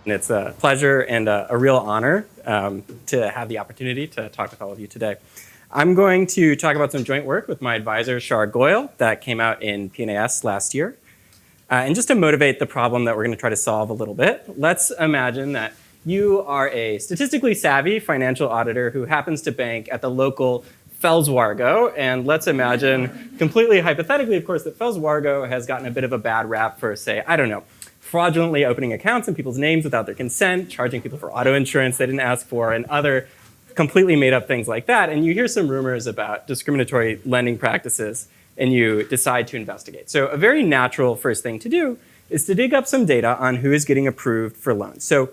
And it's a pleasure and a real honor to have the opportunity to talk with all of you today. I'm going to talk about some joint work with my advisor, Shar Goyle, that came out in PNAS last year. And just to motivate the problem that we're going to try to solve a little bit, let's imagine that you are a statistically savvy financial auditor who happens to bank at the local Fells Wargo. And let's imagine, completely hypothetically, of course, that Fells Wargo has gotten a bit of a bad rap for, say, I don't know, fraudulently opening accounts in people's names without their consent, charging people for auto insurance they didn't ask for, and other completely made up things like that. And you hear some rumors about discriminatory lending practices, and you decide to investigate. So a very natural first thing to do is to dig up some data on who is getting approved for loans. So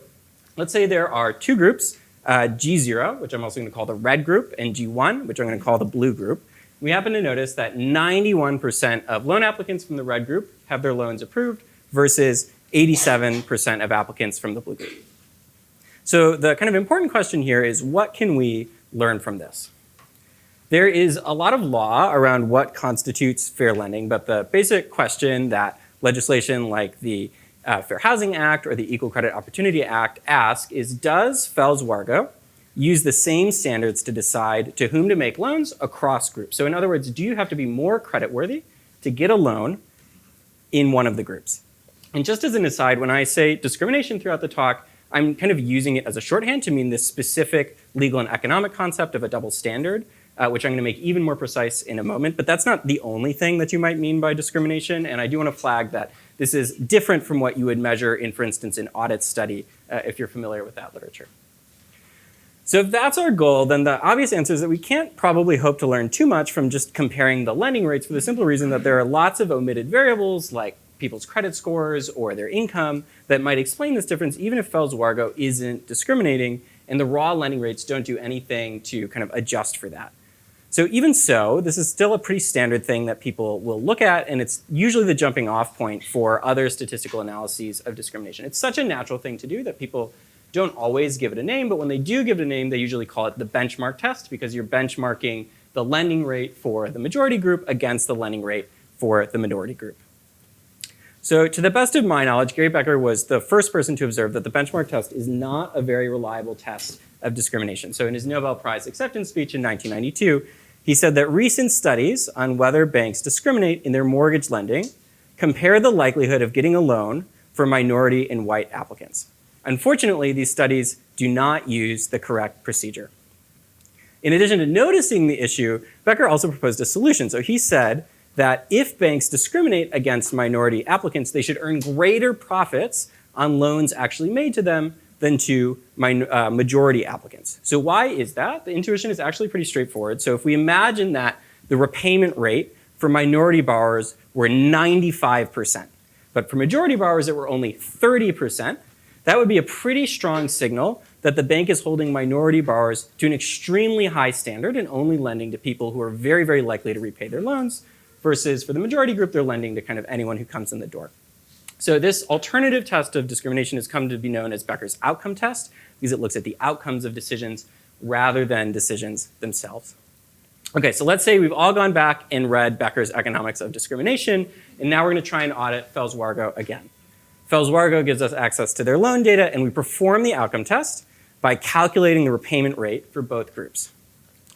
let's say there are two groups, G0, which I'm also going to call the red group, and G1, which I'm going to call the blue group. We happen to notice that 91% of loan applicants from the red group have their loans approved versus 87% of applicants from the blue group. So the kind of important question here is, what can we learn from this? There is a lot of law around what constitutes fair lending, but the basic question that legislation like the Fair Housing Act or the Equal Credit Opportunity Act ask is, does Fells Wargo use the same standards to decide to whom to make loans across groups? So in other words, do you have to be more creditworthy to get a loan in one of the groups? And just as an aside, when I say discrimination throughout the talk, I'm kind of using it as a shorthand to mean this specific legal and economic concept of a double standard, which I'm going to make even more precise in a moment. But that's not the only thing that you might mean by discrimination. And I do want to flag that this is different from what you would measure in, for instance, an audit study, if you're familiar with that literature. So if that's our goal, then the obvious answer is that we can't probably hope to learn too much from just comparing the lending rates, for the simple reason that there are lots of omitted variables like people's credit scores or their income that might explain this difference, even if Fells Wargo isn't discriminating, and the raw lending rates don't do anything to kind of adjust for that. So even so, this is still a pretty standard thing that people will look at, and it's usually the jumping off point for other statistical analyses of discrimination. It's such a natural thing to do that people don't always give it a name, but when they do give it a name, they usually call it the benchmark test, because you're benchmarking the lending rate for the majority group against the lending rate for the minority group. So to the best of my knowledge, Gary Becker was the first person to observe that the benchmark test is not a very reliable test of discrimination. So in his Nobel Prize acceptance speech in 1992, he said that recent studies on whether banks discriminate in their mortgage lending compare the likelihood of getting a loan for minority and white applicants. Unfortunately, these studies do not use the correct procedure. In addition to noticing the issue, Becker also proposed a solution. So he said that if banks discriminate against minority applicants, they should earn greater profits on loans actually made to them than to majority applicants. So why is that? The intuition is actually pretty straightforward. So if we imagine that the repayment rate for minority borrowers were 95%, but for majority borrowers it were only 30%, that would be a pretty strong signal that the bank is holding minority borrowers to an extremely high standard and only lending to people who are very, very likely to repay their loans, versus for the majority group, they're lending to kind of anyone who comes in the door. So this alternative test of discrimination has come to be known as Becker's outcome test, because it looks at the outcomes of decisions rather than decisions themselves. Okay, so let's say we've all gone back and read Becker's Economics of Discrimination, and now we're going to try and audit Fells Wargo again. Fells Wargo gives us access to their loan data, and we perform the outcome test by calculating the repayment rate for both groups.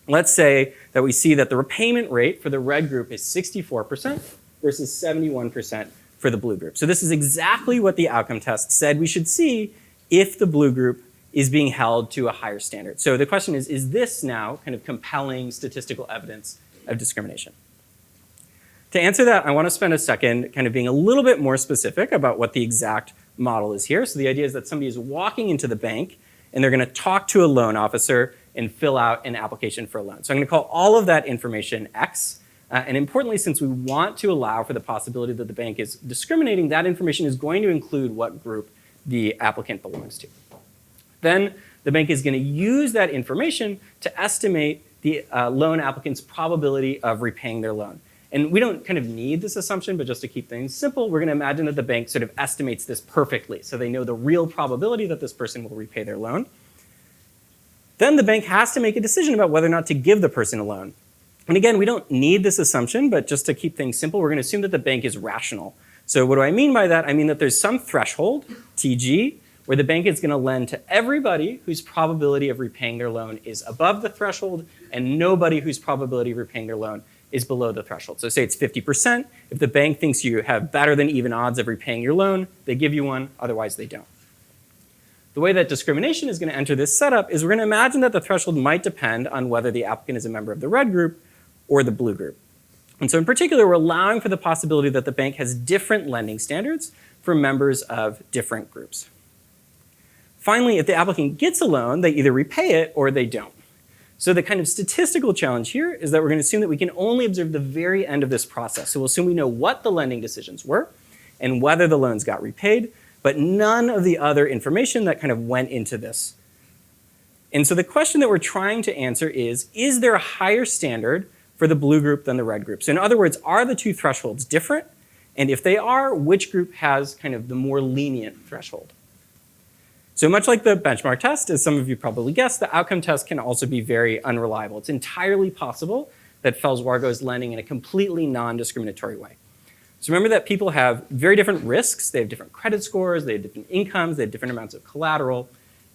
Let's say that we see that the repayment rate for the red group is 64% versus 71% for the blue group. So this is exactly what the outcome test said we should see if the blue group is being held to a higher standard. So the question is this now kind of compelling statistical evidence of discrimination? To answer that, I want to spend a second kind of being a little bit more specific about what the exact model is here. So the idea is that somebody is walking into the bank and they're going to talk to a loan officer and fill out an application for a loan. So I'm going to call all of that information X. And importantly, since we want to allow for the possibility that the bank is discriminating, that information is going to include what group the applicant belongs to. Then the bank is going to use that information to estimate the loan applicant's probability of repaying their loan. And we don't kind of need this assumption, but just to keep things simple, we're going to imagine that the bank sort of estimates this perfectly. So they know the real probability that this person will repay their loan. Then the bank has to make a decision about whether or not to give the person a loan. And again, we don't need this assumption, but just to keep things simple, we're going to assume that the bank is rational. So what do I mean by that? I mean that there's some threshold, TG, where the bank is going to lend to everybody whose probability of repaying their loan is above the threshold and nobody whose probability of repaying their loan is below the threshold. So say it's 50%. If the bank thinks you have better than even odds of repaying your loan, they give you one, otherwise they don't. The way that discrimination is going to enter this setup is we're going to imagine that the threshold might depend on whether the applicant is a member of the red group or the blue group. And so in particular, we're allowing for the possibility that the bank has different lending standards for members of different groups. Finally, if the applicant gets a loan, they either repay it or they don't. So the kind of statistical challenge here is that we're going to assume that we can only observe the very end of this process. So we'll assume we know what the lending decisions were and whether the loans got repaid, but none of the other information that kind of went into this. And so the question that we're trying to answer is there a higher standard for the blue group than the red group? So in other words, are the two thresholds different? And if they are, which group has kind of the more lenient threshold? So much like the benchmark test, as some of you probably guessed, the outcome test can also be very unreliable. It's entirely possible that Fels-Wargo is lending in a completely non-discriminatory way. So remember that people have very different risks. They have different credit scores, they have different incomes, they have different amounts of collateral.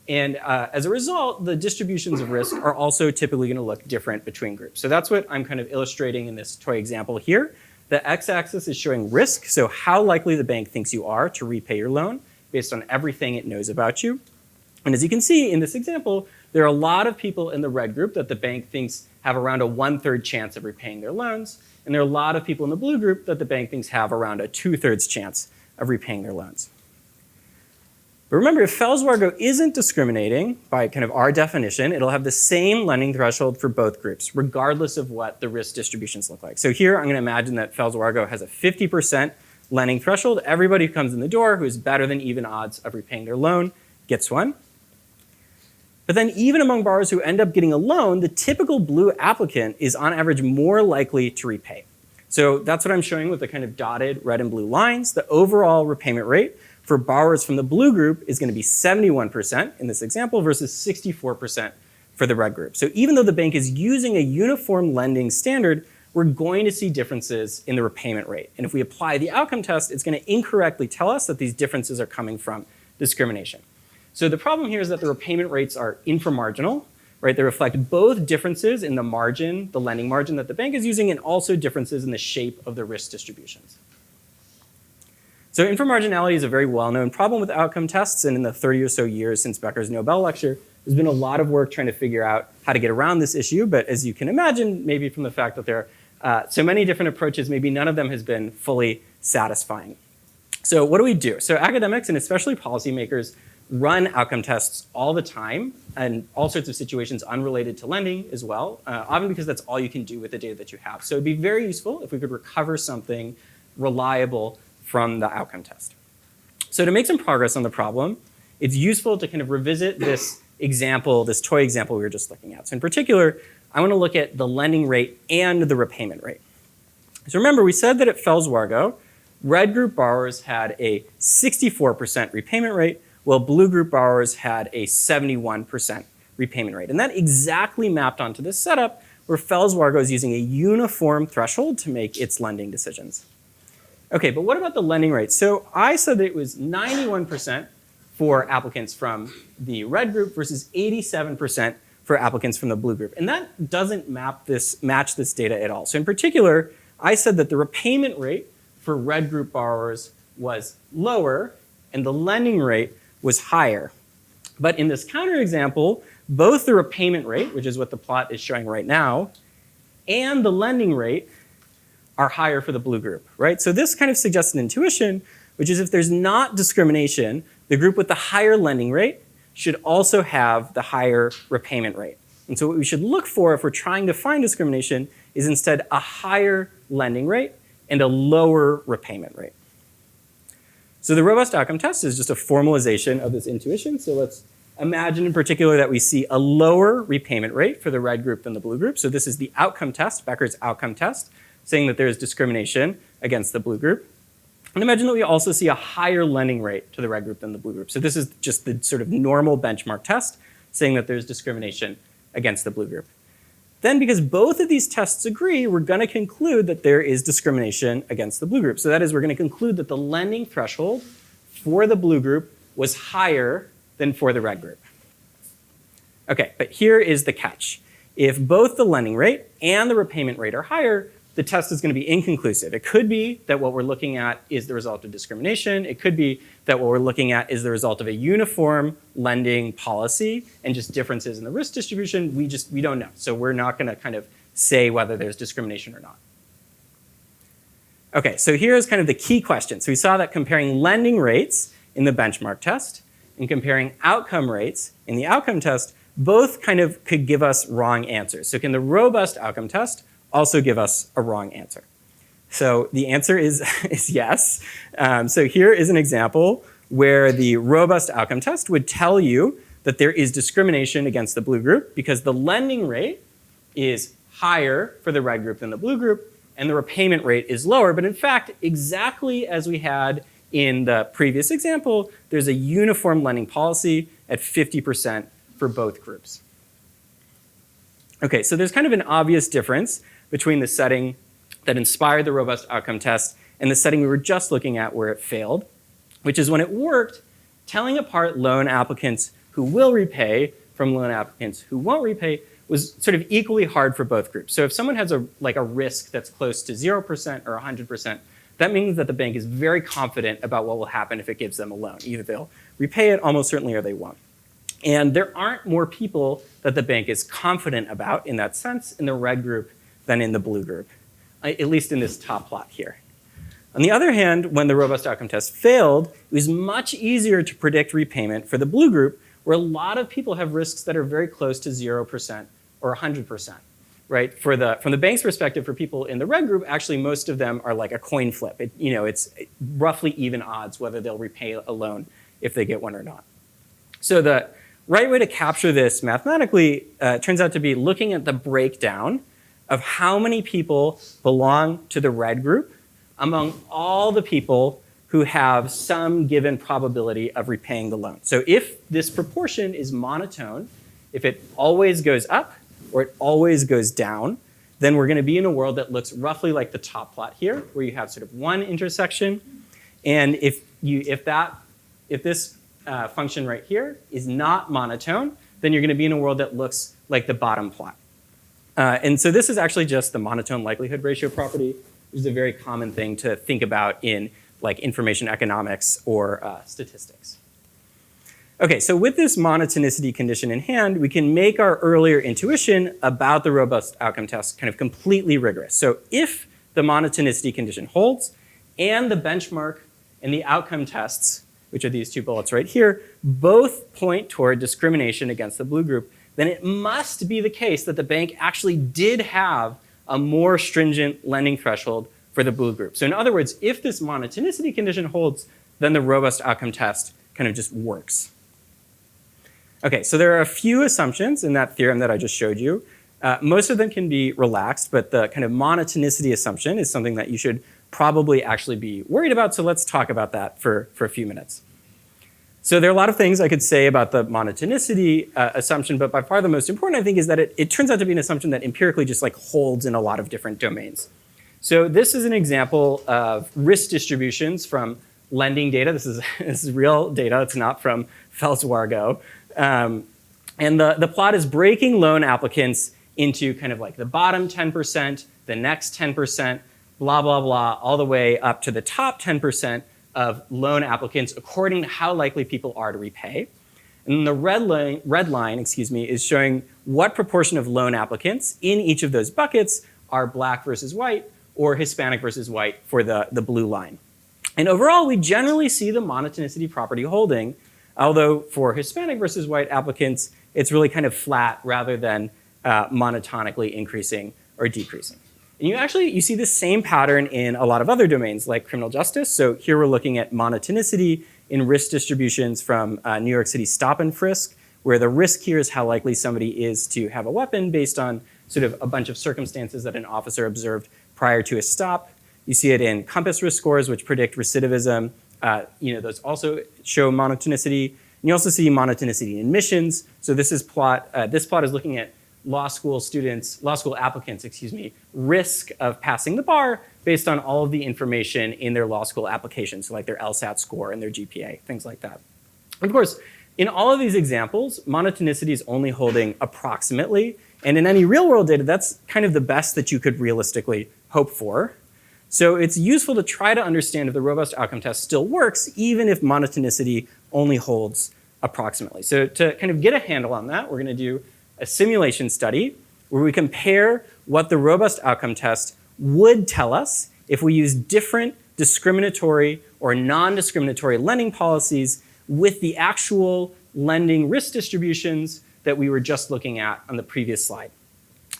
And as a result, the distributions of risk are also typically going to look different between groups. So that's what I'm kind of illustrating in this toy example here. The x-axis is showing risk, so how likely the bank thinks you are to repay your loan based on everything it knows about you. And as you can see in this example, there are a lot of people in the red group that the bank thinks have around a 1/3 chance of repaying their loans. And there are a lot of people in the blue group that the bank thinks have around a 2/3 chance of repaying their loans. But remember, if Fels-Wargo isn't discriminating by kind of our definition, it'll have the same lending threshold for both groups, regardless of what the risk distributions look like. So here, I'm going to imagine that Fels-Wargo has a 50% lending threshold. Everybody who comes in the door who is better than even odds of repaying their loan gets one. But then even among borrowers who end up getting a loan, the typical blue applicant is on average more likely to repay. So that's what I'm showing with the kind of dotted red and blue lines. The overall repayment rate for borrowers from the blue group is going to be 71% in this example versus 64% for the red group. So even though the bank is using a uniform lending standard, we're going to see differences in the repayment rate. And if we apply the outcome test, it's going to incorrectly tell us that these differences are coming from discrimination. So the problem here is that the repayment rates are inframarginal, right? They reflect both differences in the margin, the lending margin that the bank is using, and also differences in the shape of the risk distributions. So inframarginality is a very well-known problem with outcome tests, and in the 30 or so years since Becker's Nobel lecture, there's been a lot of work trying to figure out how to get around this issue, but as you can imagine, maybe from the fact that there are so many different approaches, maybe none of them has been fully satisfying. So what do we do? So academics, and especially policymakers, run outcome tests all the time and all sorts of situations unrelated to lending as well, often because that's all you can do with the data that you have. So it'd be very useful if we could recover something reliable from the outcome test. So to make some progress on the problem, it's useful to kind of revisit this example, this toy example we were just looking at. So in particular, I want to look at the lending rate and the repayment rate. So remember, we said that at Fels-Wargo, red group borrowers had a 64% repayment rate, while blue group borrowers had a 71% repayment rate. And that exactly mapped onto this setup where Fels-Wargo is using a uniform threshold to make its lending decisions. Okay, but what about the lending rate? So I said that it was 91% for applicants from the red group versus 87% for applicants from the blue group. And that doesn't match this data at all. So in particular, I said that the repayment rate for red group borrowers was lower and the lending rate was higher. But in this counterexample, both the repayment rate, which is what the plot is showing right now, and the lending rate are higher for the blue group, right? So this kind of suggests an intuition, which is if there's not discrimination, the group with the higher lending rate should also have the higher repayment rate. And so what we should look for if we're trying to find discrimination is instead a higher lending rate and a lower repayment rate. So the robust outcome test is just a formalization of this intuition. So let's imagine in particular that we see a lower repayment rate for the red group than the blue group. So this is the outcome test, Becker's outcome test, saying that there's discrimination against the blue group. And imagine that we also see a higher lending rate to the red group than the blue group. So this is just the sort of normal benchmark test, saying that there's discrimination against the blue group. Then because both of these tests agree, we're going to conclude that there is discrimination against the blue group. So that is, we're going to conclude that the lending threshold for the blue group was higher than for the red group. Okay, but here is the catch. If both the lending rate and the repayment rate are higher, the test is going to be inconclusive. It could be that what we're looking at is the result of discrimination. It could be that what we're looking at is the result of a uniform lending policy and just differences in the risk distribution. We don't know. So we're not going to kind of say whether there's discrimination or not. Okay, so here's kind of the key question. So we saw that comparing lending rates in the benchmark test and comparing outcome rates in the outcome test both kind of could give us wrong answers. So can the robust outcome test also give us a wrong answer? So the answer is yes. So here is an example where the robust outcome test would tell you that there is discrimination against the blue group because the lending rate is higher for the red group than the blue group, and the repayment rate is lower. But in fact, exactly as we had in the previous example, there's a uniform lending policy at 50% for both groups. Okay, so there's kind of an obvious difference between the setting that inspired the robust outcome test and the setting we were just looking at where it failed, which is when it worked, telling apart loan applicants who will repay from loan applicants who won't repay was sort of equally hard for both groups. So if someone has a risk that's close to 0% or 100%, that means that the bank is very confident about what will happen if it gives them a loan. Either they'll repay it almost certainly or they won't. And there aren't more people that the bank is confident about in that sense in the red group than in the blue group, at least in this top plot here. On the other hand, when the robust outcome test failed, it was much easier to predict repayment for the blue group, where a lot of people have risks that are very close to 0% or 100%. Right? From the bank's perspective, for people in the red group, actually most of them are like a coin flip. It's roughly even odds whether they'll repay a loan if they get one or not. So the right way to capture this mathematically turns out to be looking at the breakdown of how many people belong to the red group among all the people who have some given probability of repaying the loan. So if this proportion is monotone, if it always goes up or it always goes down, then we're going to be in a world that looks roughly like the top plot here, where you have sort of one intersection. And if this function right here is not monotone, then you're going to be in a world that looks like the bottom plot. And so this is actually just the monotone likelihood ratio property, which is a very common thing to think about in like information economics or statistics. Okay, so with this monotonicity condition in hand, we can make our earlier intuition about the robust outcome test kind of completely rigorous. So if the monotonicity condition holds and the benchmark and the outcome tests, which are these two bullets right here, both point toward discrimination against the blue group, then it must be the case that the bank actually did have a more stringent lending threshold for the blue group. So in other words, if this monotonicity condition holds, then the robust outcome test kind of just works. Okay, so there are a few assumptions in that theorem that I just showed you. Most of them can be relaxed, but the kind of monotonicity assumption is something that you should probably actually be worried about, so let's talk about that for a few minutes. So there are a lot of things I could say about the monotonicity assumption, but by far the most important, I think, is that it turns out to be an assumption that empirically just like holds in a lot of different domains. So this is an example of risk distributions from lending data. This is real data. It's not from Wells Fargo. And the plot is breaking loan applicants into kind of like the bottom 10%, the next 10%, blah, blah, blah, all the way up to the top 10% of loan applicants according to how likely people are to repay. And the red line, is showing what proportion of loan applicants in each of those buckets are black versus white or Hispanic versus white for the blue line. And overall, we generally see the monotonicity property holding, although for Hispanic versus white applicants, it's really kind of flat rather than monotonically increasing or decreasing. And you see the same pattern in a lot of other domains like criminal justice. So here we're looking at monotonicity in risk distributions from New York City stop and frisk, where the risk here is how likely somebody is to have a weapon based on sort of a bunch of circumstances that an officer observed prior to a stop. You see it in Compass risk scores, which predict recidivism. Those also show monotonicity. And you also see monotonicity in admissions. So this plot is looking at law school applicants, risk of passing the bar based on all of the information in their law school application, so like their LSAT score and their GPA, things like that. Of course, in all of these examples, monotonicity is only holding approximately, and in any real-world data, that's kind of the best that you could realistically hope for. So it's useful to try to understand if the robust outcome test still works, even if monotonicity only holds approximately. So to kind of get a handle on that, we're going to do a simulation study where we compare what the robust outcome test would tell us if we use different discriminatory or non-discriminatory lending policies with the actual lending risk distributions that we were just looking at on the previous slide.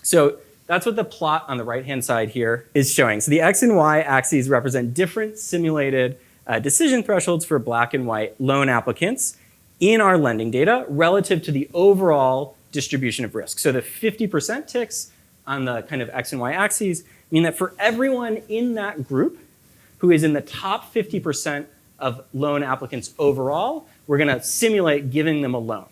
So that's what the plot on the right-hand side here is showing. So the X and Y axes represent different simulated decision thresholds for black and white loan applicants in our lending data relative to the overall distribution of risk. So the 50% ticks on the kind of X and Y axes mean that for everyone in that group who is in the top 50% of loan applicants overall, we're going to simulate giving them a loan.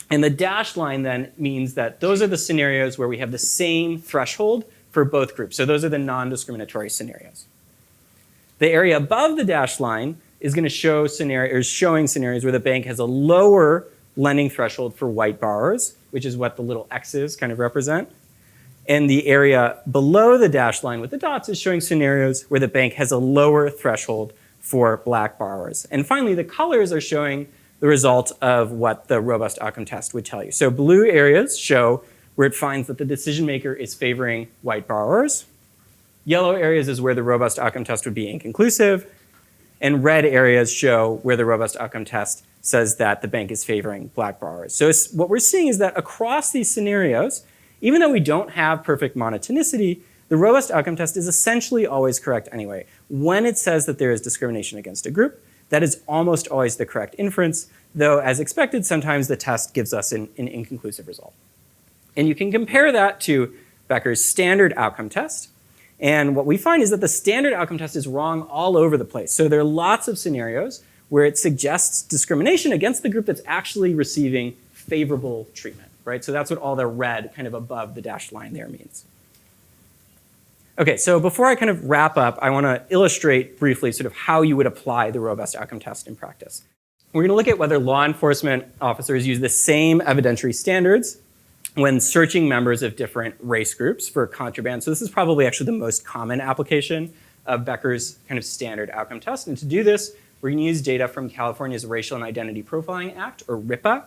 And the dashed line then means that those are the scenarios where we have the same threshold for both groups. So those are the non-discriminatory scenarios. The area above the dashed line is going to show showing scenarios where the bank has a lower lending threshold for white borrowers, which is what the little X's kind of represent. And the area below the dashed line with the dots is showing scenarios where the bank has a lower threshold for black borrowers. And finally, the colors are showing the result of what the robust outcome test would tell you. So blue areas show where it finds that the decision maker is favoring white borrowers. Yellow areas is where the robust outcome test would be inconclusive. And red areas show where the robust outcome test says that the bank is favoring black borrowers. So what we're seeing is that across these scenarios, even though we don't have perfect monotonicity, the robust outcome test is essentially always correct anyway. When it says that there is discrimination against a group, that is almost always the correct inference, though as expected, sometimes the test gives us an inconclusive result. And you can compare that to Becker's standard outcome test. And what we find is that the standard outcome test is wrong all over the place. So there are lots of scenarios where it suggests discrimination against the group that's actually receiving favorable treatment, right? So that's what all the red kind of above the dashed line there means. Okay, so before I kind of wrap up, I want to illustrate briefly sort of how you would apply the robust outcome test in practice. We're going to look at whether law enforcement officers use the same evidentiary standards when searching members of different race groups for contraband. So this is probably actually the most common application of Becker's kind of standard outcome test. And to do this, we're going to use data from California's Racial and Identity Profiling Act, or RIPA,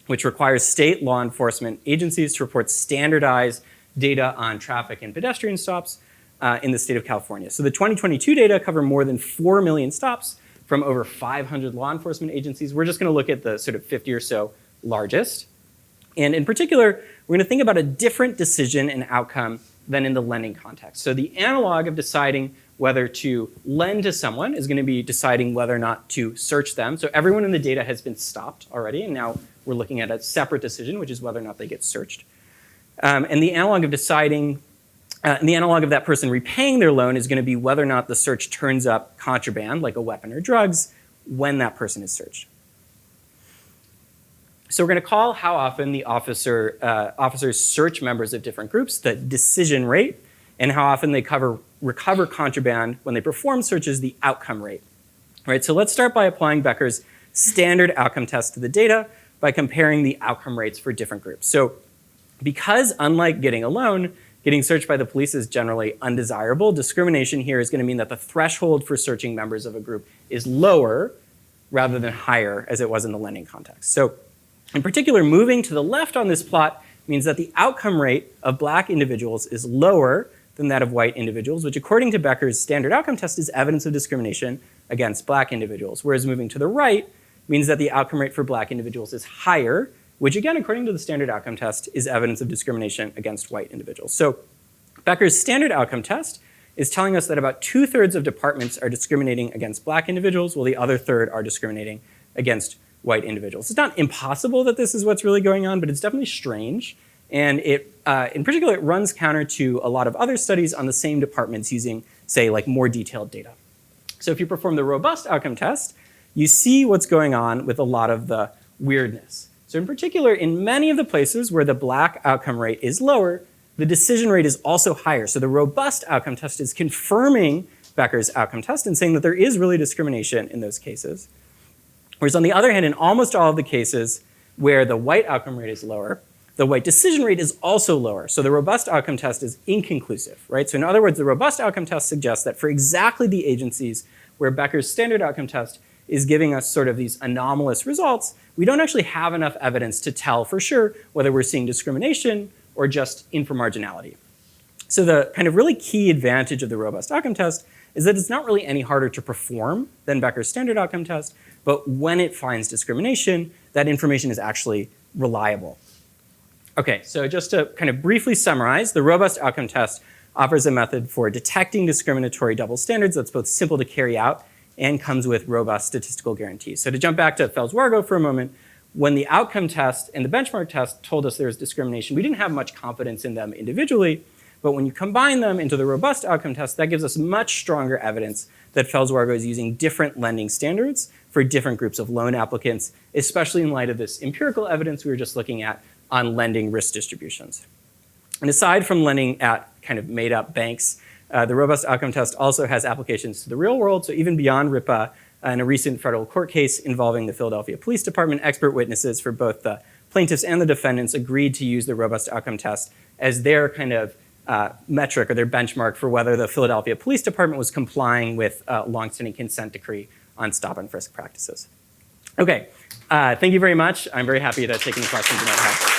which requires state law enforcement agencies to report standardized data on traffic and pedestrian stops in the state of California. So the 2022 data cover more than 4 million stops from over 500 law enforcement agencies. We're just going to look at the sort of 50 or so largest. And in particular, we're going to think about a different decision and outcome than in the lending context. So the analog of deciding whether to lend to someone is going to be deciding whether or not to search them. So everyone in the data has been stopped already, and now we're looking at a separate decision, which is whether or not they get searched. And the analog of deciding and the analog of that person repaying their loan is going to be whether or not the search turns up contraband, like a weapon or drugs, when that person is searched. So we're going to call how often the officers search members of different groups the decision rate, and how often they recover contraband when they perform searches, the outcome rate. Right, so let's start by applying Becker's standard outcome test to the data by comparing the outcome rates for different groups. So because unlike getting a loan, getting searched by the police is generally undesirable, discrimination here is going to mean that the threshold for searching members of a group is lower rather than higher as it was in the lending context. So in particular, moving to the left on this plot means that the outcome rate of black individuals is lower than that of white individuals, which according to Becker's standard outcome test is evidence of discrimination against black individuals. Whereas moving to the right means that the outcome rate for black individuals is higher, which again, according to the standard outcome test, is evidence of discrimination against white individuals. So Becker's standard outcome test is telling us that about 2/3 of departments are discriminating against black individuals, while the other third are discriminating against white individuals. It's not impossible that this is what's really going on, but it's definitely strange. And in particular, it runs counter to a lot of other studies on the same departments using, say, like more detailed data. So if you perform the robust outcome test, you see what's going on with a lot of the weirdness. So in particular, in many of the places where the black outcome rate is lower, the decision rate is also higher. So the robust outcome test is confirming Becker's outcome test and saying that there is really discrimination in those cases. Whereas on the other hand, in almost all of the cases where the white outcome rate is lower, the white decision rate is also lower. So the robust outcome test is inconclusive, right? So in other words, the robust outcome test suggests that for exactly the agencies where Becker's standard outcome test is giving us sort of these anomalous results, we don't actually have enough evidence to tell for sure whether we're seeing discrimination or just inframarginality. So the kind of really key advantage of the robust outcome test is that it's not really any harder to perform than Becker's standard outcome test, but when it finds discrimination, that information is actually reliable. Okay, so just to kind of briefly summarize, the robust outcome test offers a method for detecting discriminatory double standards that's both simple to carry out and comes with robust statistical guarantees. So to jump back to Fels-Wargo for a moment, when the outcome test and the benchmark test told us there was discrimination, we didn't have much confidence in them individually, but when you combine them into the robust outcome test, that gives us much stronger evidence that Fels-Wargo is using different lending standards for different groups of loan applicants, especially in light of this empirical evidence we were just looking at on lending risk distributions. And aside from lending at kind of made up banks, the robust outcome test also has applications to the real world. So even beyond RIPA, in a recent federal court case involving the Philadelphia Police Department, expert witnesses for both the plaintiffs and the defendants agreed to use the robust outcome test as their kind of metric or their benchmark for whether the Philadelphia Police Department was complying with a longstanding consent decree on stop and frisk practices. Okay, thank you very much. I'm very happy to take any questions you might have.